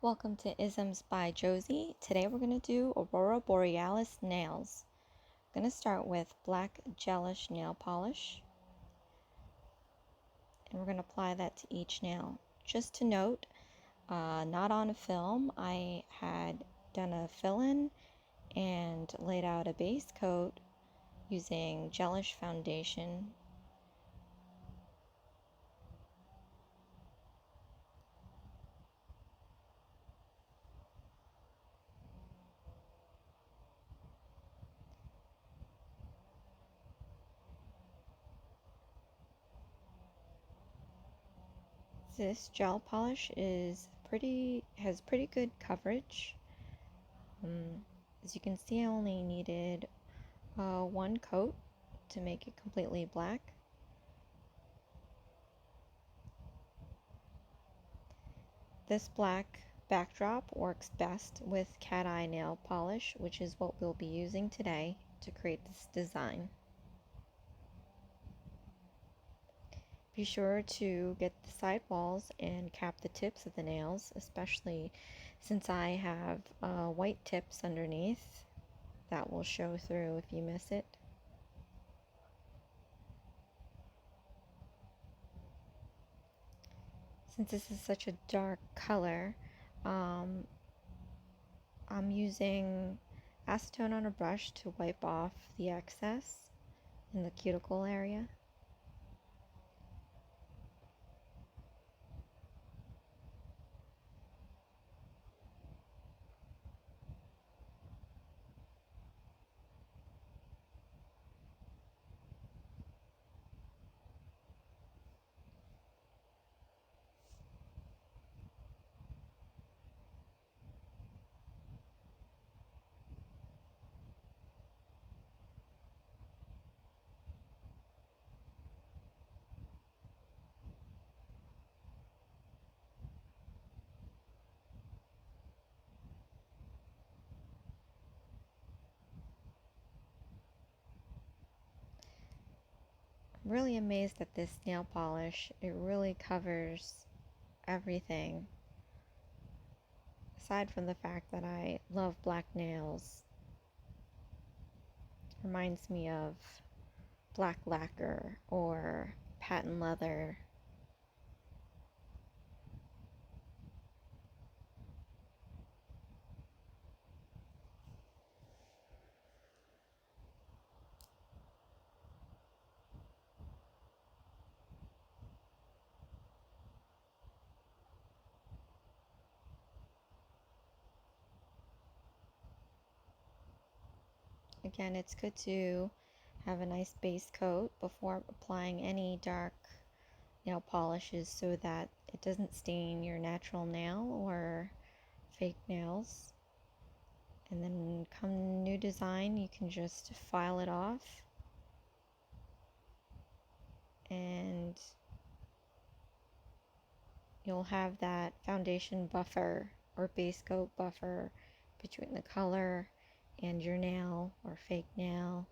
Welcome to Isms by Josie. Today we're going to do Aurora Borealis nails. I'm going to start with black gelish nail polish, and we're going to apply that to each nail. Just to note, not on a film. I had done a fill-in and laid out a base coat using gelish foundation. This gel polish has pretty good coverage. As you can see, I only needed one coat to make it completely black. This black backdrop works best with cat eye nail polish, which is what we'll be using today to create this design. Be sure to get the side walls and cap the tips of the nails, especially since I have white tips underneath. That will show through if you miss it. Since this is such a dark color, I'm using acetone on a brush to wipe off the excess in the cuticle area. I'm really amazed at this nail polish. It really covers everything. Aside from the fact that I love black nails, it reminds me of black lacquer or patent leather. Again, it's good to have a nice base coat before applying any dark nail polishes so that it doesn't stain your natural nail or fake nails. And then come new design, you can just file it off and you'll have that foundation buffer or base coat buffer between the color and your nail or fake nail,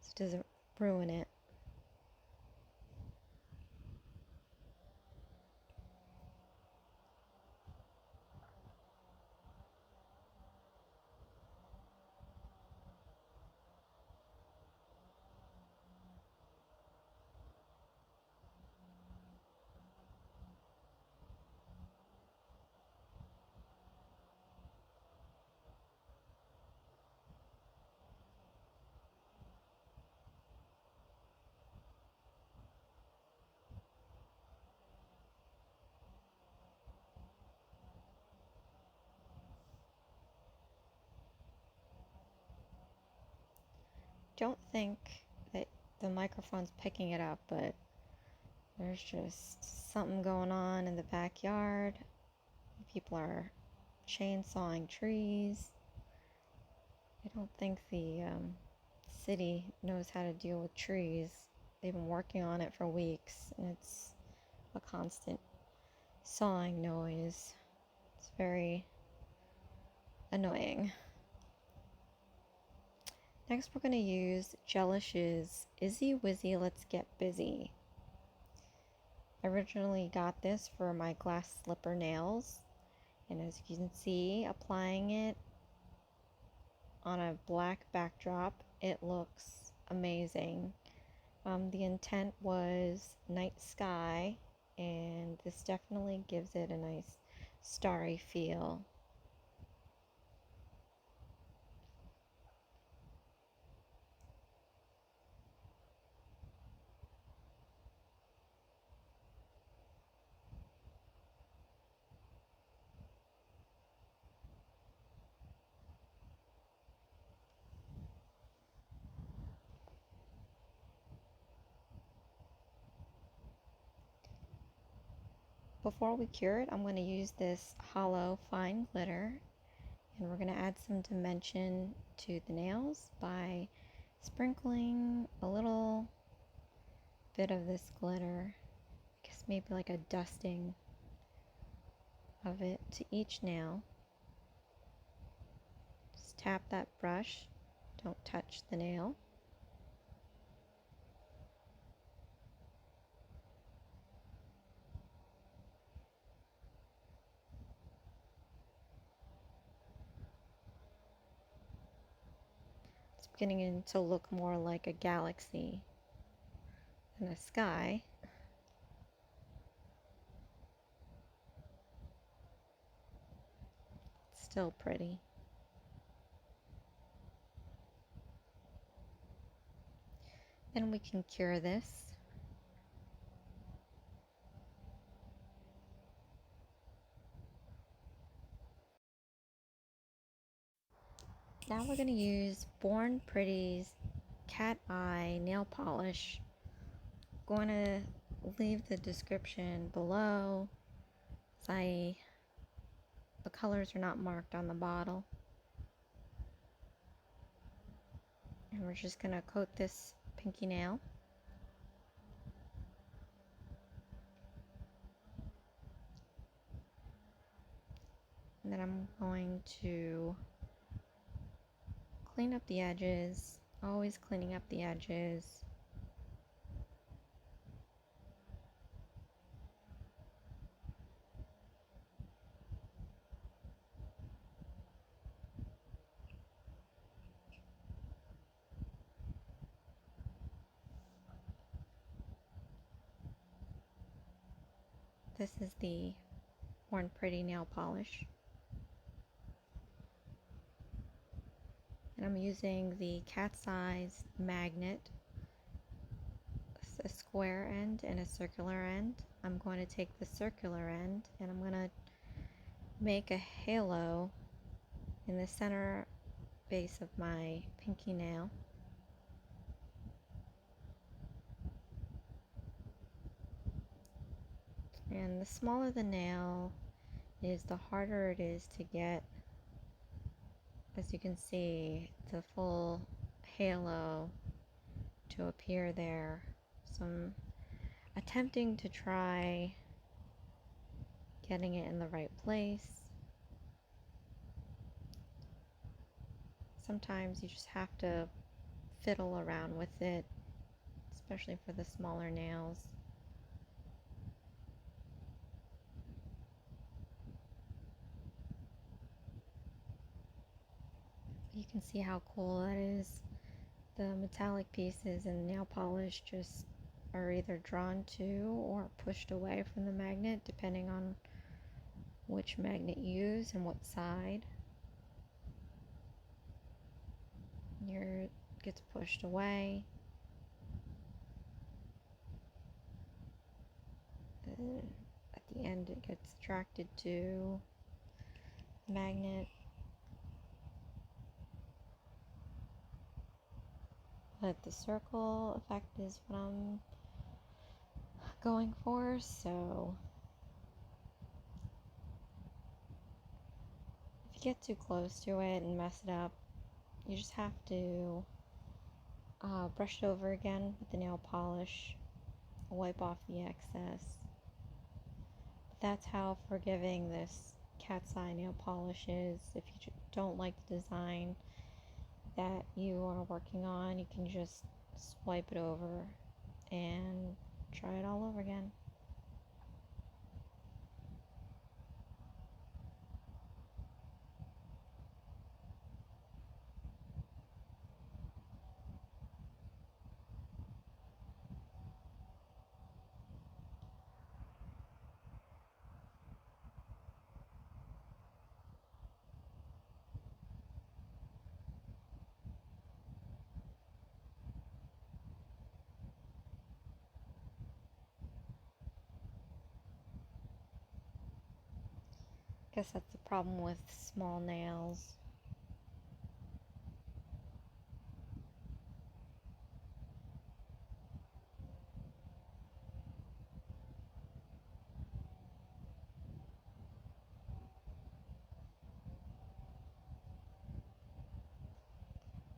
so it doesn't ruin it. Don't think that the microphone's picking it up, but there's just something going on in the backyard. People are chainsawing trees. I don't think the city knows how to deal with trees. They've been working on it for weeks, and it's a constant sawing noise. It's very annoying. Next, we're going to use Gelish's Izzy Wizzy Let's Get Busy. I originally got this for my glass slipper nails, And as you can see, applying it on a black backdrop, it looks amazing. The intent was night sky, and this definitely gives it a nice starry feel. Before we cure it, I'm going to use this hollow fine glitter, and we're going to add some dimension to the nails by sprinkling a little bit of this glitter, I guess maybe like a dusting of it to each nail. Just tap that brush, don't touch the nail. It's beginning to look more like a galaxy than a sky. It's still pretty. Then we can cure this. Now we're going to use Born Pretty's Cat Eye nail polish. I'm going to leave the description below. The colors are not marked on the bottle. And we're just going to coat this pinky nail. And then I'm going to clean up the edges, always cleaning up the edges. This is the Born Pretty nail polish. And I'm using the cat's eyes magnet, a square end and a circular end. I'm going to take the circular end and I'm going to make a halo in the center base of my pinky nail. And the smaller the nail is, the harder it is to get, as you can see, the full halo to appear there. So I'm attempting to try getting it in the right place. Sometimes you just have to fiddle around with it, especially for the smaller nails. You can see how cool that is. The metallic pieces and nail polish just are either drawn to or pushed away from the magnet, depending on which magnet you use and what side. Here it gets pushed away. And at the end it gets attracted to the magnet. But the circle effect is what I'm going for, so if you get too close to it and mess it up, you just have to brush it over again with the nail polish, wipe off the excess. But that's how forgiving this cat's eye nail polish is. If you don't like the design that you are working on, you can just swipe it over and try it all over again. Guess that's the problem with small nails.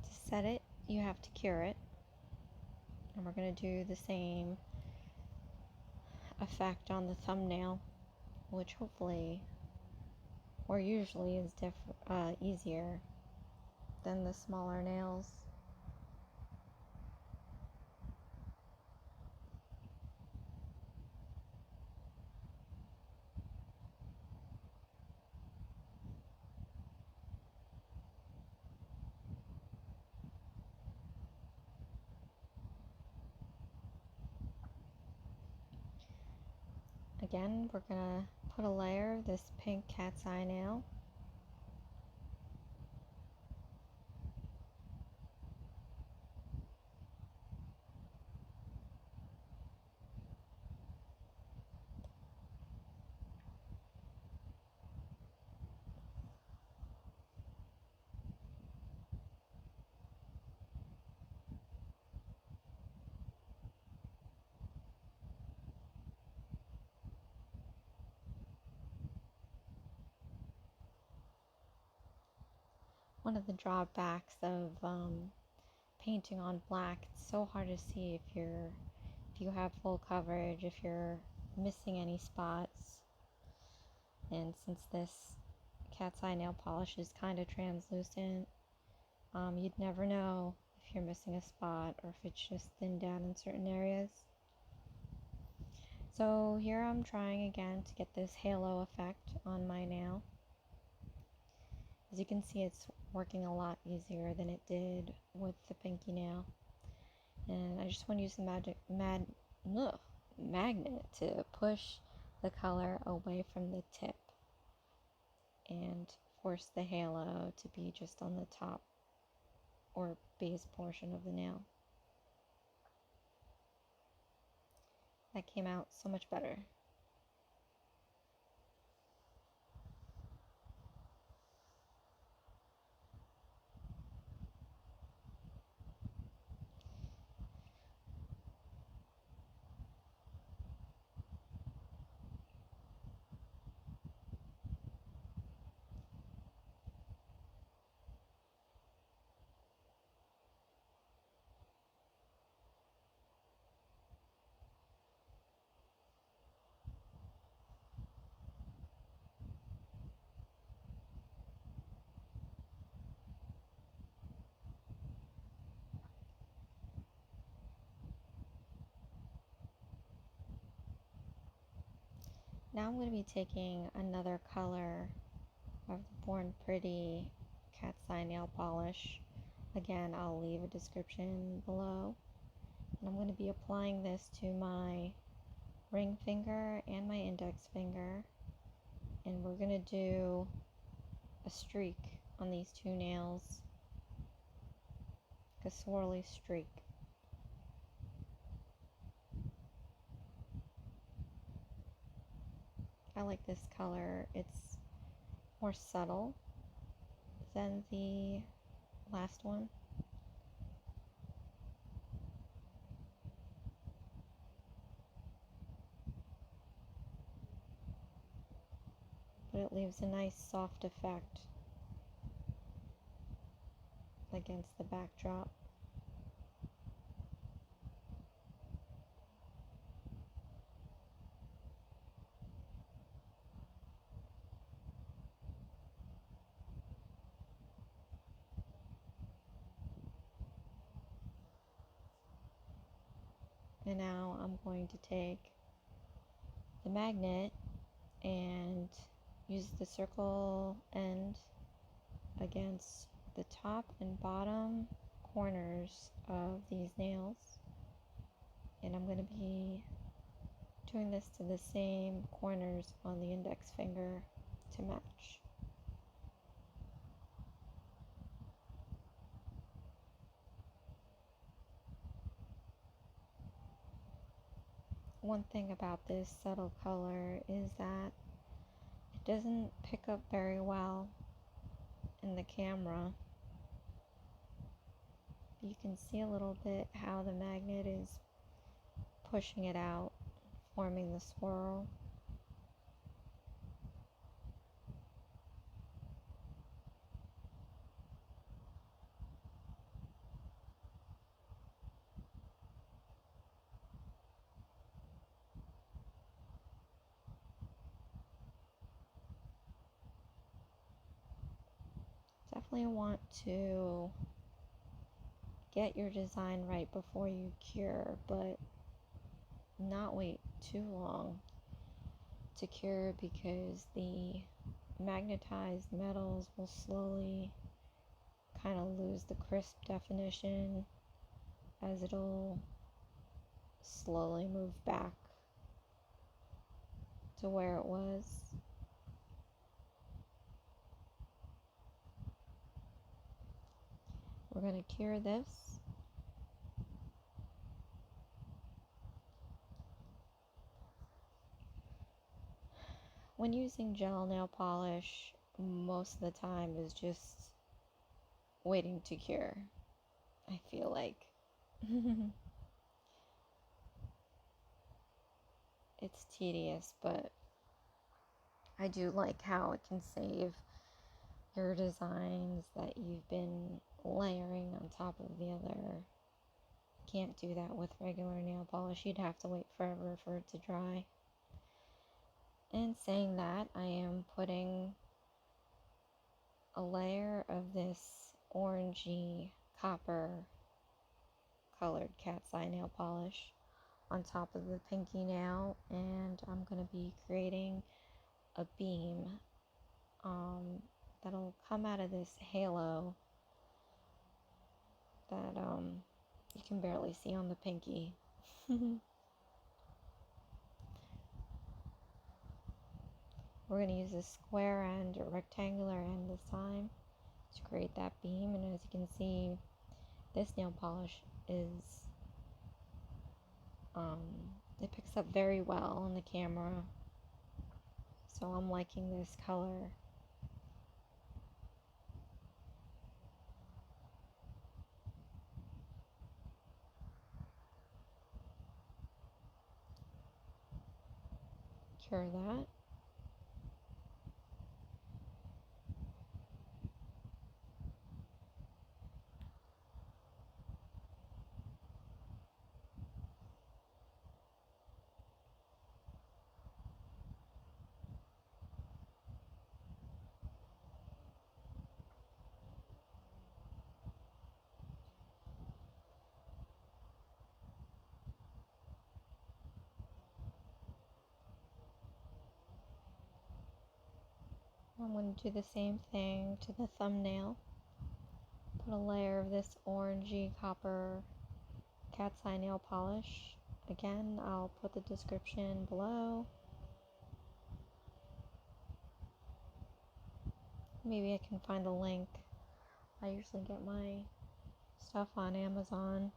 To set it, you have to cure it. And we're going to do the same effect on the thumbnail, which hopefully, or usually, is easier than the smaller nails. Again, we're going to put a layer of this pink cat's eye nail. One of the drawbacks of painting on black, it's so hard to see if you have full coverage, if you're missing any spots. And since this cat's eye nail polish is kind of translucent, you'd never know if you're missing a spot or if it's just thinned down in certain areas. So here I'm trying again to get this halo effect on my nail. As you can see, it's working a lot easier than it did with the pinky nail. And I just want to use the magnet to push the color away from the tip and force the halo to be just on the top or base portion of the nail. That came out so much better. Now I'm going to be taking another color of the Born Pretty cat's eye nail polish. Again, I'll leave a description below. And I'm going to be applying this to my ring finger and my index finger. And we're going to do a streak on these two nails. Like a swirly streak. I like this color. It's more subtle than the last one. But it leaves a nice soft effect against the backdrop. And now I'm going to take the magnet and use the circle end against the top and bottom corners of these nails. And I'm going to be doing this to the same corners on the index finger to match. One thing about this subtle color is that it doesn't pick up very well in the camera. You can see a little bit how the magnet is pushing it out, forming the swirl. Definitely want to get your design right before you cure, but not wait too long to cure, because the magnetized metals will slowly kind of lose the crisp definition as it'll slowly move back to where it was. We're going to cure this. When using gel nail polish, most of the time is just waiting to cure, I feel like. It's tedious, but I do like how it can save your designs that you've been layering on top of the other. Can't do that with regular nail polish. You'd have to wait forever for it to dry. And saying that, I am putting a layer of this orangey copper colored cat's eye nail polish on top of the pinky nail, and I'm going to be creating a beam that'll come out of this halo that you can barely see on the pinky. We're going to use a square end or rectangular end this time to create that beam, and as you can see, this nail polish is it picks up very well on the camera, so I'm liking this color. Cure that. I'm going to do the same thing to the thumbnail. Put a layer of this orangey copper cat's eye nail polish. Again, I'll put the description below. Maybe I can find a link. I usually get my stuff on Amazon.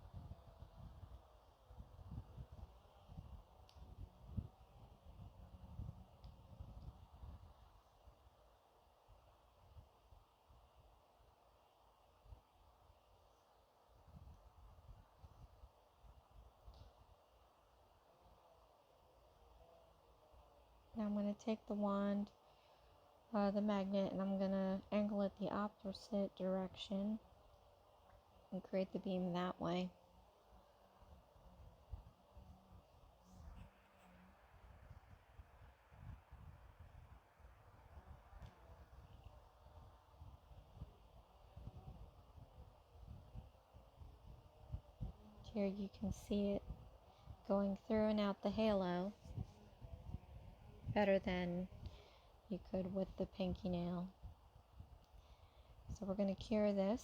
Now I'm going to take the wand, the magnet, and I'm going to angle it the opposite direction and create the beam that way. Here you can see it going through and out the halo better than you could with the pinky nail. So we're going to cure this.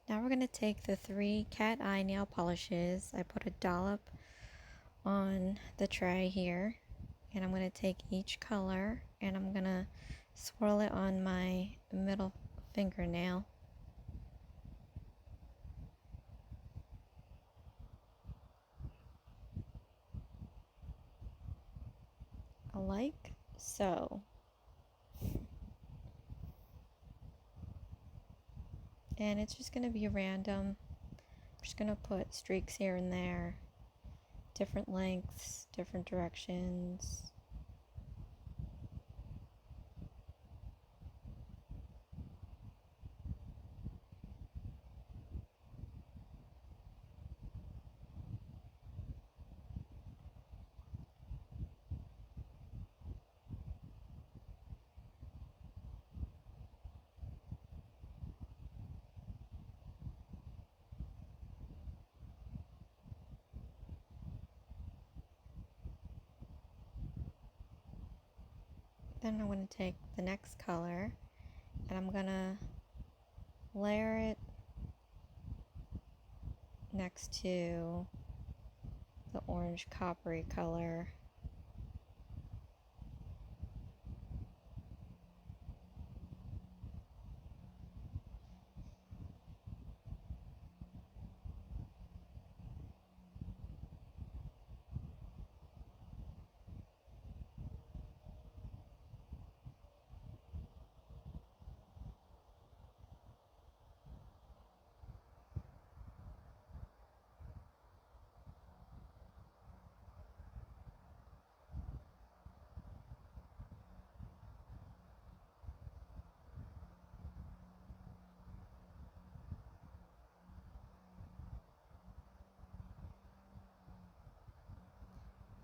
Now we're going to take the 3 cat eye nail polishes. I put a dollop on the tray here, and I'm going to take each color and I'm going to swirl it on my middle fingernail. like so. And it's just going to be random. I'm just going to put streaks here and there, different lengths, different directions. Then I'm going to take the next color and I'm going to layer it next to the orange coppery color.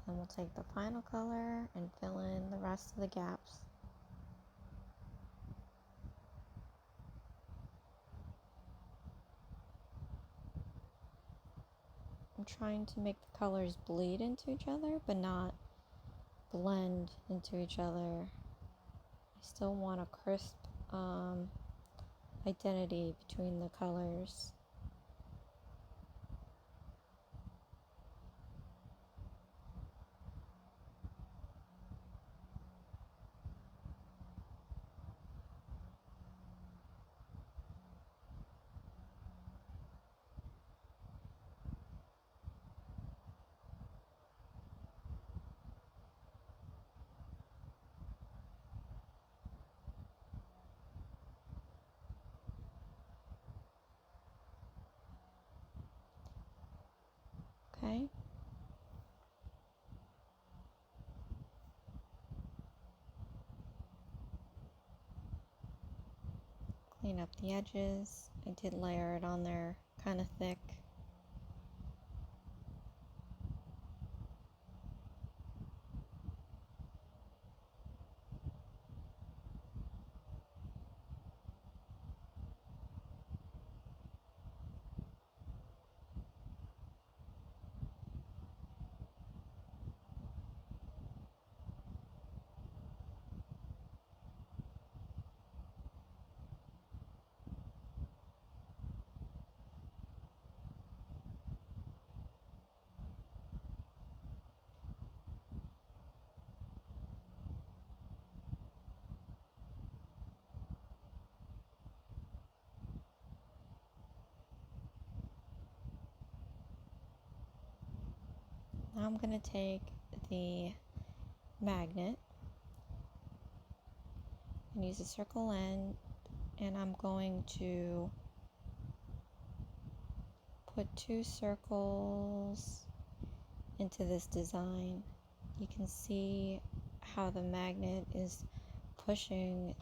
Then we'll take the final color and fill in the rest of the gaps. I'm trying to make the colors bleed into each other, but not blend into each other. I still want a crisp identity between the colors. Okay. Clean up the edges. I did layer it on there kind of thick. Now I'm going to take the magnet and use a circle end, and I'm going to put 2 circles into this design. You can see how the magnet is pushing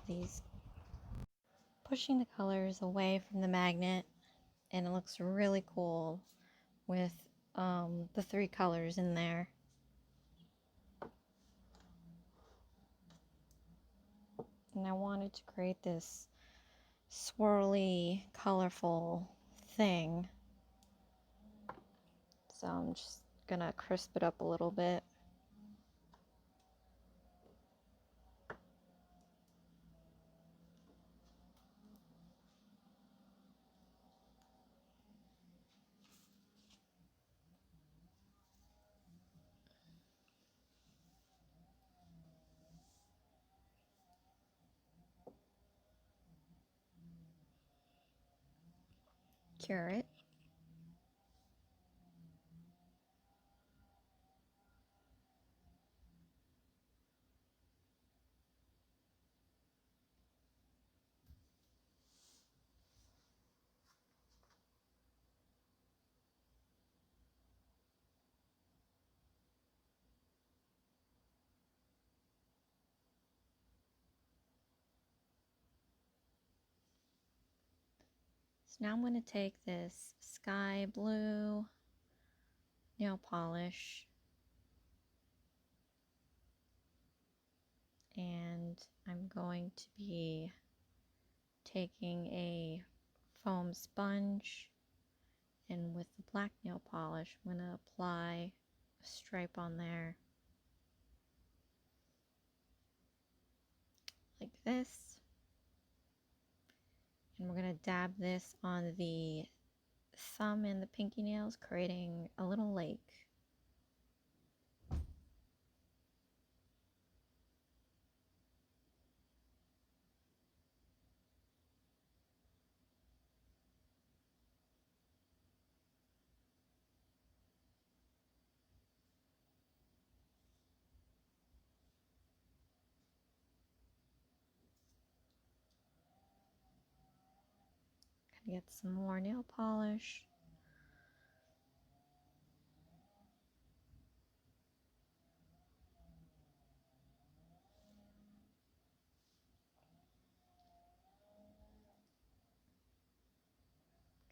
the colors away from the magnet, and it looks really cool with the 3 colors in there. And I wanted to create this swirly, colorful thing. So I'm just gonna crisp it up a little bit. Cure it. now I'm going to take this sky blue nail polish and I'm going to be taking a foam sponge, and with the black nail polish I'm going to apply a stripe on there like this, and we're going to dab this on the thumb and the pinky nails, creating a little lake. Get some more nail polish.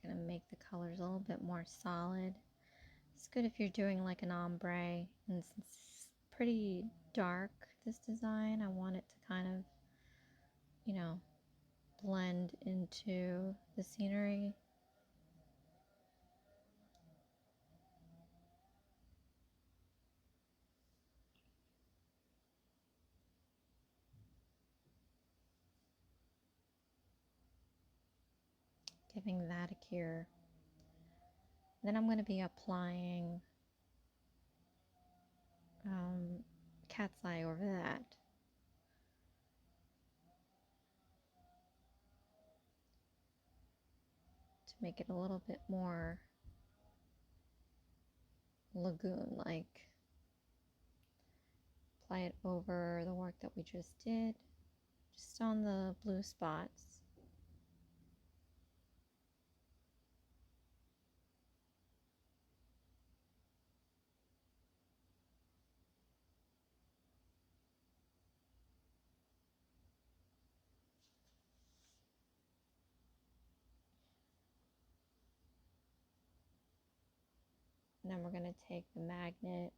Gonna make the colors a little bit more solid. It's good if you're doing like an ombre, and since it's pretty dark, this design, I want it to kind of, you know, blend into the scenery. Giving that a cure. Then I'm going to be applying cat's eye over that. To make it a little bit more lagoon-like. Apply it over the work that we just did, just on the blue spots. And then we're going to take the magnet,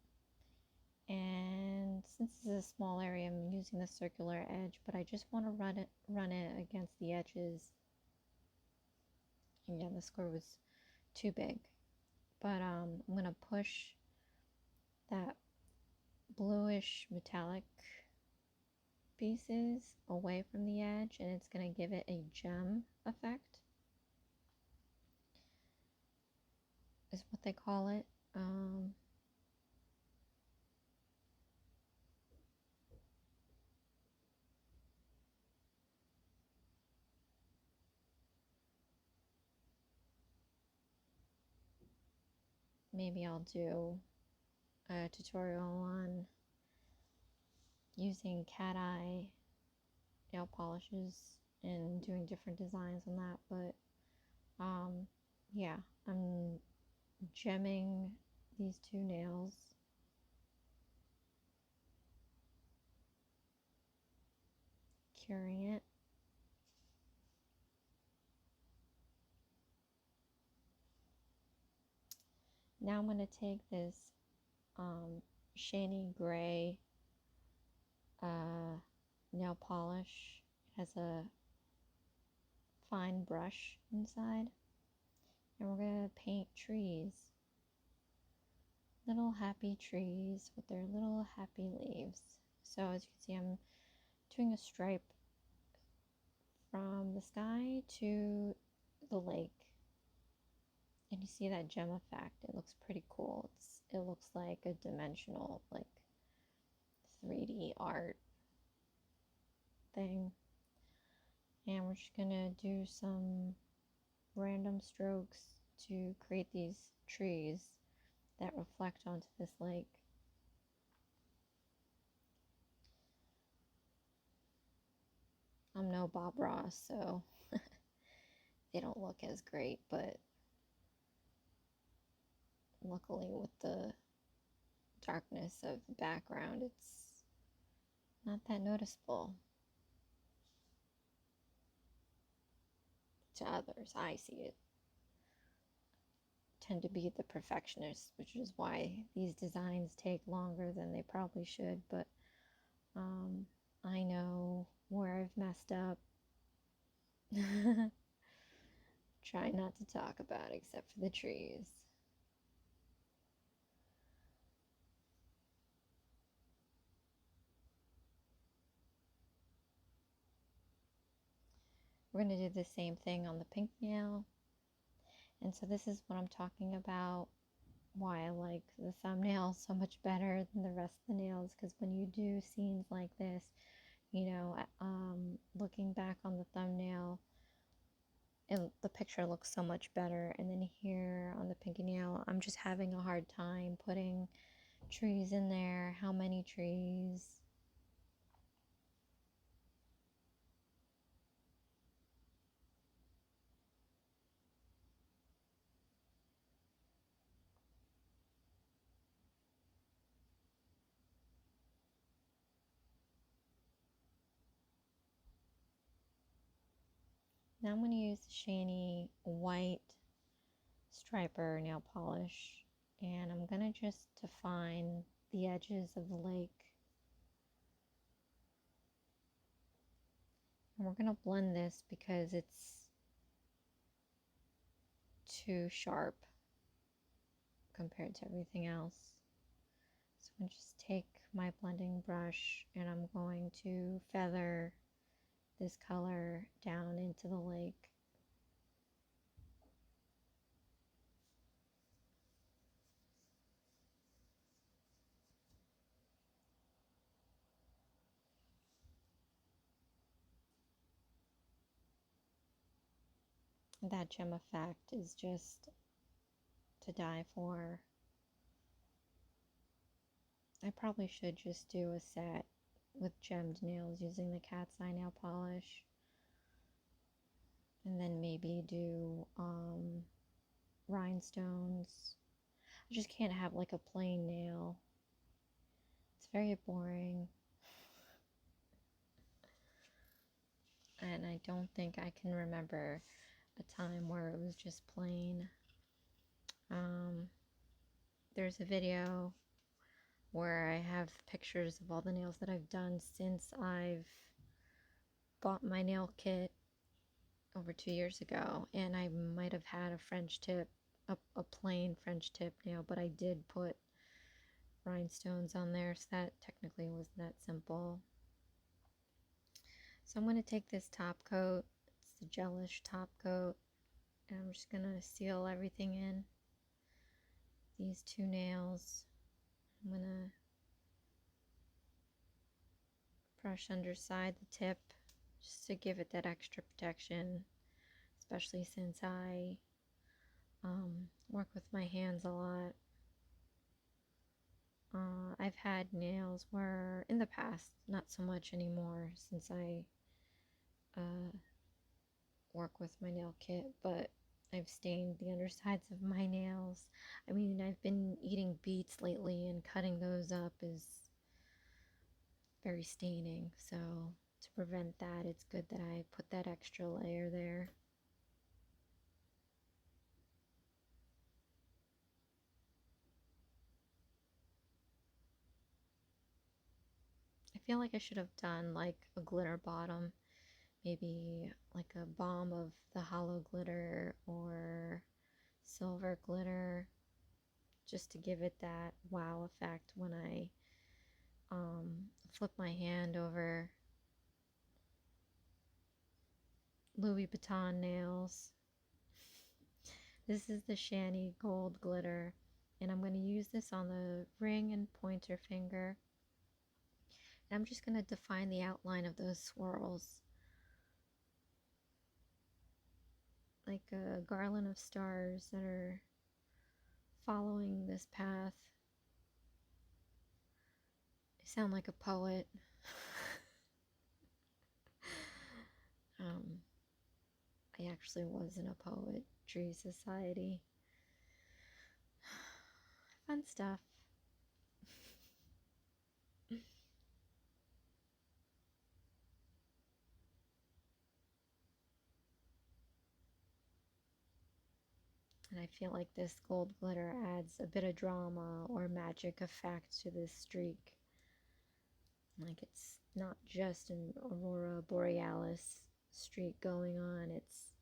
and since this is a small area, I'm using the circular edge, but I just want to run it against the edges. Again, the square was too big, but I'm going to push that bluish metallic pieces away from the edge, and it's going to give it a gem effect, is what they call it. Maybe I'll do a tutorial on using cat eye nail polishes and doing different designs on that, but yeah, I'm gemming these two nails, curing it. Now I'm going to take this shiny gray nail polish. It has a fine brush inside, and we're going to paint trees. Little happy trees with their little happy leaves. So as you can see, I'm doing a stripe from the sky to the lake. And you see that gem effect. It looks pretty cool. It looks like a dimensional, like 3D art thing. And we're just gonna do some random strokes to create these trees that reflect onto this lake. I'm no Bob Ross, so they don't look as great, but luckily with the darkness of the background, it's not that noticeable to others. I see it tend to be the perfectionist, which is why these designs take longer than they probably should, but I know where I've messed up. Try not to talk about except for the trees. We're going to do the same thing on the pink nail. And so this is what I'm talking about, why I like the thumbnail so much better than the rest of the nails, because when you do scenes like this, you know, looking back on the thumbnail, the picture looks so much better. And then here on the pinky nail, I'm just having a hard time putting trees in there. How many trees? Now I'm going to use the shiny white striper nail polish, and I'm going to just define the edges of the lake. And we're going to blend this because it's too sharp compared to everything else. So I'm going to just take my blending brush and I'm going to feather this color down into the lake. That gem effect is just to die for. I probably should just do a set with gemmed nails using the cat's eye nail polish, and then maybe do rhinestones. I just can't have like a plain nail. It's very boring. And I don't think I can remember a time where it was just plain. There's a video where I have pictures of all the nails that I've done since I've bought my nail kit over 2 years ago, and I might have had a French tip, a plain French tip nail, but I did put rhinestones on there, so that technically wasn't that simple. So I'm going to take this top coat, it's the gelish top coat, and I'm just going to seal everything in. These two nails, I'm going to brush underside the tip just to give it that extra protection, especially since I work with my hands a lot. I've had nails where, in the past, not so much anymore since I work with my nail kit, but I've stained the undersides of my nails. I mean, I've been eating beets lately, and cutting those up is very staining, so to prevent that, it's good that I put that extra layer there. I feel like I should have done like a glitter bottom, maybe like a balm of the hollow glitter or silver glitter, just to give it that wow effect when I flip my hand over Louis Vuitton nails. This is the Shani Gold Glitter, and I'm going to use this on the ring and pointer finger. And I'm just going to define the outline of those swirls, like a garland of stars that are following this path. I sound like a poet. I actually was in a poetry society. Fun stuff. And I feel like this gold glitter adds a bit of drama or magic effect to this streak. Like, it's not just an Aurora Borealis streak going on, it's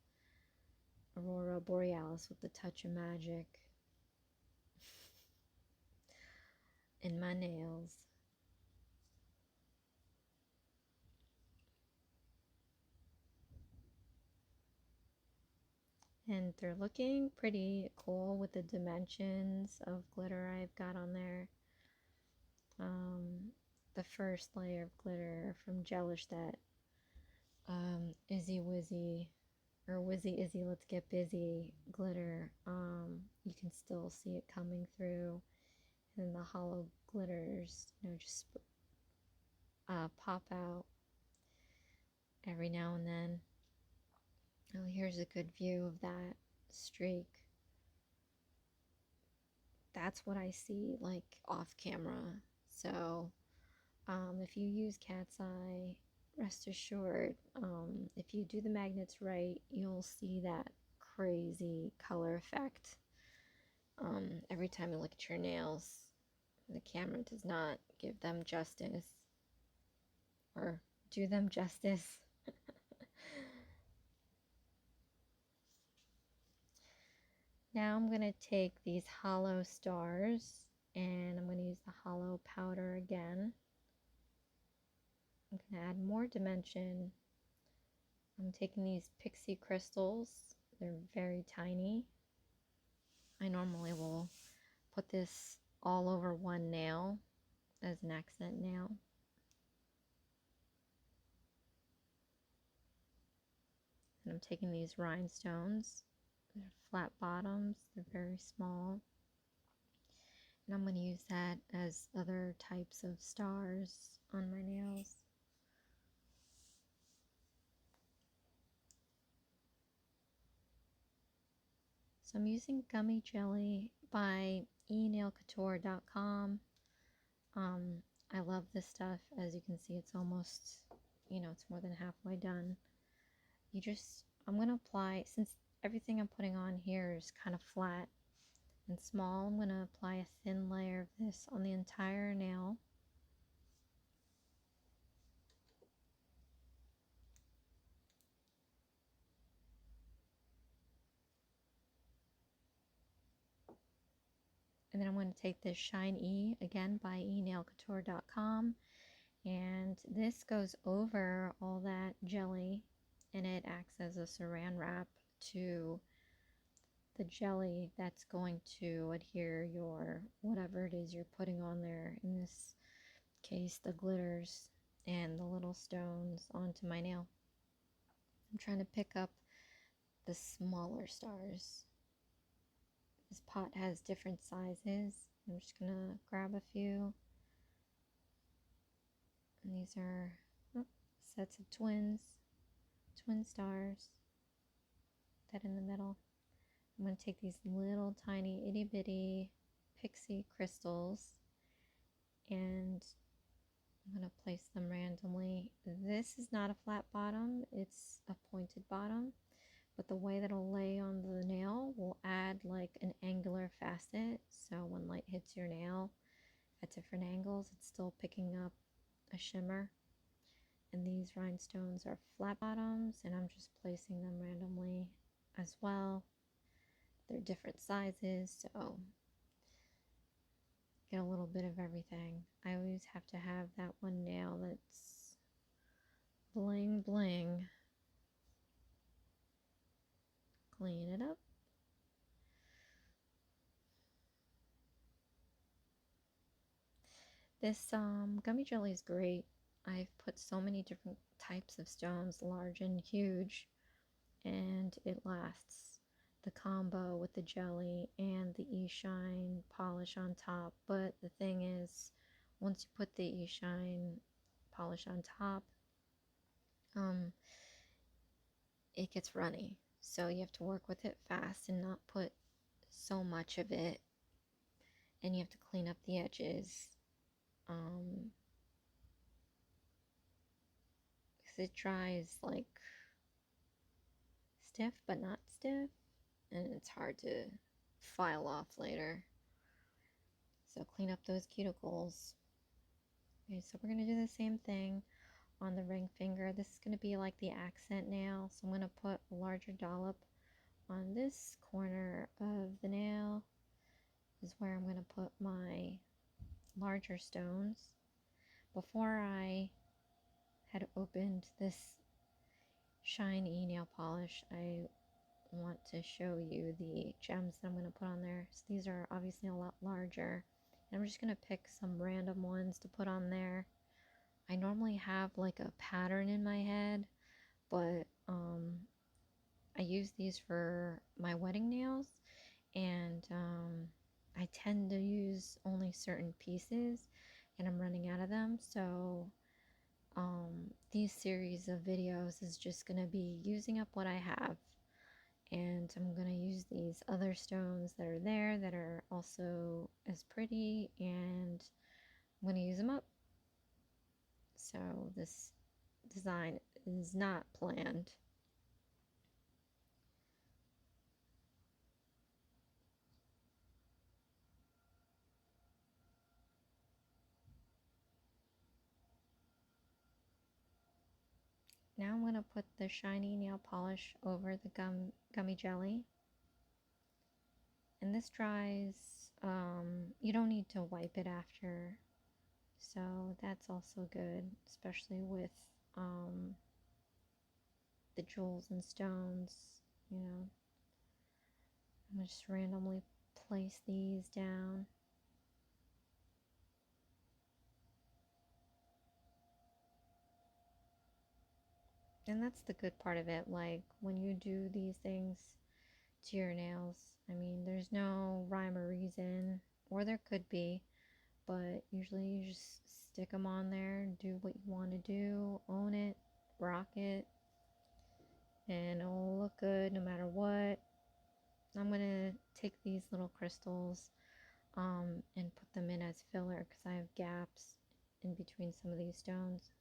Aurora Borealis with a touch of magic in my nails. And they're looking pretty cool with the dimensions of glitter I've got on there. The first layer of glitter from Gelish, that Izzy Wizzy, or Wizzy Izzy Let's Get Busy glitter, you can still see it coming through. And the hollow glitters, just pop out every now and then. Oh, here's a good view of that streak. That's what I see, like, off camera. So if you use Cat's Eye, rest assured, if you do the magnets right, you'll see that crazy color effect. Every time you look at your nails, the camera does not give them justice, or do them justice. Now I'm going to take these hollow stars, and I'm going to use the hollow powder again. I'm going to add more dimension. I'm taking these pixie crystals. They're very tiny. I normally will put this all over one nail as an accent nail. And I'm taking these rhinestones. They're flat bottoms. They're very small. And I'm going to use that as other types of stars on my nails. So I'm using Gummy Jelly by enailcouture.com. I love this stuff. As you can see, it's almost, it's more than halfway done. I'm going to apply, since everything I'm putting on here is kind of flat and small, I'm going to apply a thin layer of this on the entire nail. And then I'm going to take this Shine E, again by enailcouture.com, and this goes over all that jelly, and it acts as a saran wrap to the jelly that's going to adhere your whatever it is you're putting on there. In this case, the glitters and the little stones onto my nail. I'm trying to pick up the smaller stars. This pot has different sizes. I'm just gonna grab a few. And these are sets of twin stars. That in the middle. I'm going to take these little tiny itty bitty pixie crystals, and I'm going to place them randomly. This is not a flat bottom, it's a pointed bottom, but the way that it'll lay on the nail will add like an angular facet, so when light hits your nail at different angles, it's still picking up a shimmer. And these rhinestones are flat bottoms, and I'm just placing them randomly as well. They're different sizes, so get a little bit of everything. I always have to have that one nail that's bling bling. Clean it up. This gummy jelly is great. I've put so many different types of stones, large and huge, and it lasts. The combo with the jelly and the e-shine polish on top. But the thing is, once you put the e-shine polish on top, it gets runny. So you have to work with it fast and not put so much of it. And you have to clean up the edges. Because it dries like stiff but not stiff. And it's hard to file off later. So clean up those cuticles. Okay, so we're going to do the same thing on the ring finger. This is going to be like the accent nail. So I'm going to put a larger dollop on this corner of the nail. Is where I'm going to put my larger stones. Before I had opened this shiny nail polish, I want to show you the gems that I'm going to put on there. So these are obviously a lot larger. And I'm just going to pick some random ones to put on there. I normally have like a pattern in my head, but I use these for my wedding nails, and I tend to use only certain pieces, and I'm running out of them. So these series of videos is just going to be using up what I have, and I'm going to use these other stones that are there that are also as pretty, and I'm going to use them up. So this design is not planned. Now I'm going to put the shiny nail polish over the gummy jelly. And this dries, you don't need to wipe it after. So that's also good, especially with the jewels and stones, you know. I'm going to just randomly place these down. And that's the good part of it, like when you do these things to your nails, I mean, there's no rhyme or reason, or there could be, but usually you just stick them on there and do what you want to do, own it, rock it, and it'll look good no matter what. I'm going to take these little crystals and put them in as filler because I have gaps in between some of these stones.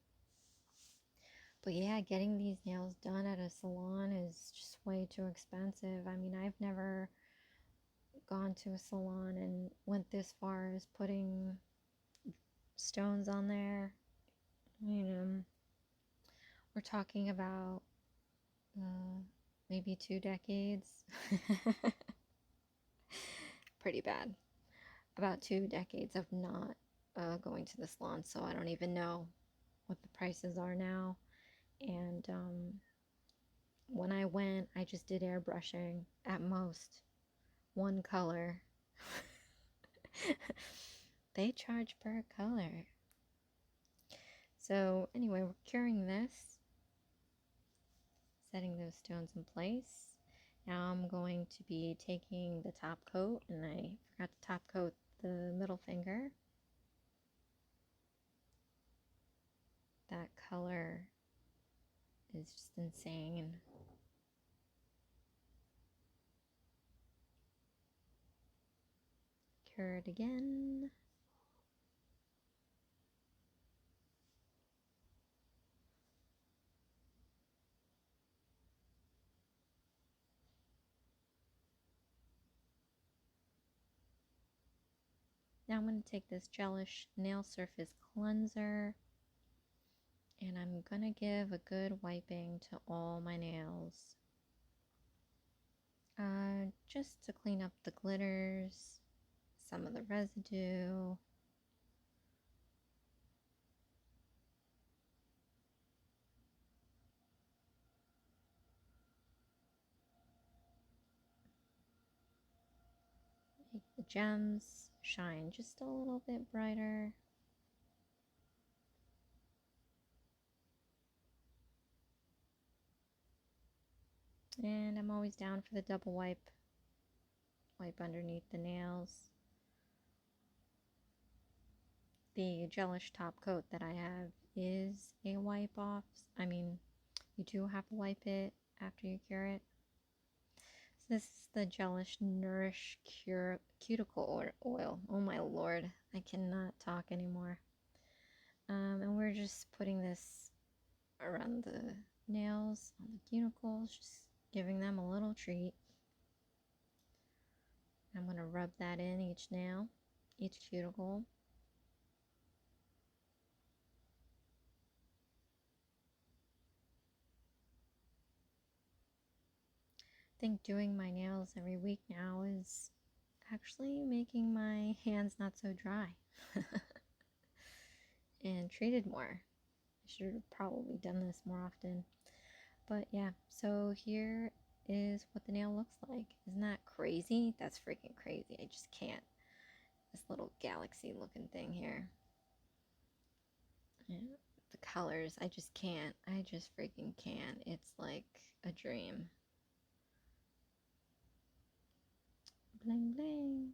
But yeah, getting these nails done at a salon is just way too expensive. I mean, I've never gone to a salon and went this far as putting stones on there. You know, we're talking about maybe 2 decades. Pretty bad. About 2 decades of not going to the salon, so I don't even know what the prices are now. And when I went, I just did airbrushing at most. One color. They charge per color. So anyway, we're curing this, setting those stones in place. Now I'm going to be taking the top coat, and I forgot to top coat the middle finger. That color is just insane. Cure it again. Now I'm going to take this gelish nail surface cleanser, and I'm going to give a good wiping to all my nails. Just to clean up the glitters, some of the residue. Make the gems shine just a little bit brighter. And I'm always down for the double wipe. Wipe underneath the nails. The gelish top coat that I have is a wipe off. I mean, you do have to wipe it after you cure it. So this is the gelish Nourish Cuticle Oil. Oh my lord, I cannot talk anymore. And we're just putting this around the nails, on the cuticles, just giving them a little treat. I'm going to rub that in each nail, each cuticle. I think doing my nails every week now is actually making my hands not so dry and treated more. I should have probably done this more often. But yeah, so here is what the nail looks like. Isn't that crazy? That's freaking crazy. I just can't. This little galaxy looking thing here. Yeah, the colors, I just can't. I just freaking can't. It's like a dream. Bling bling.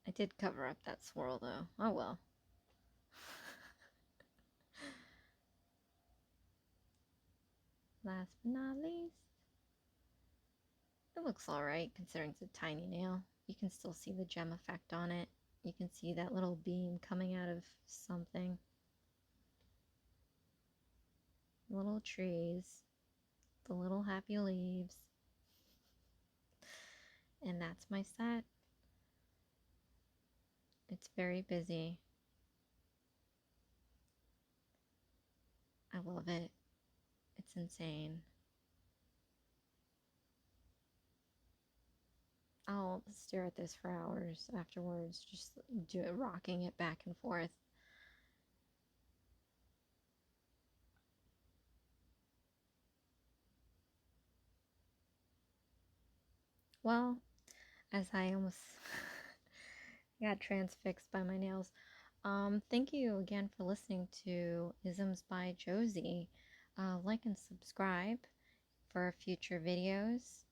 I did cover up that swirl though. Oh well. Last but not least, it looks alright considering it's a tiny nail. You can still see the gem effect on it. You can see that little beam coming out of something. Little trees, the little happy leaves. And that's my set. It's very busy. I love it. It's insane. I'll stare at this for hours afterwards, just rocking it back and forth. Well, as I almost got transfixed by my nails, thank you again for listening to Isms by Josie. Like and subscribe for future videos.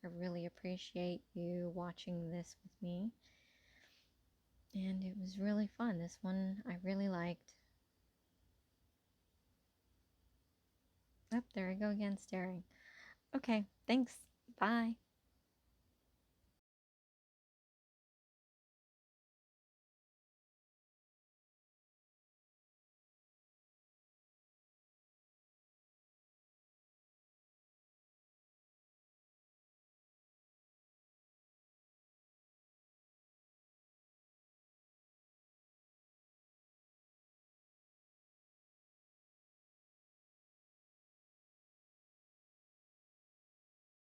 I really appreciate you watching this with me. And it was really fun. This one I really liked. Oh, there I go again staring. Okay, thanks. Bye.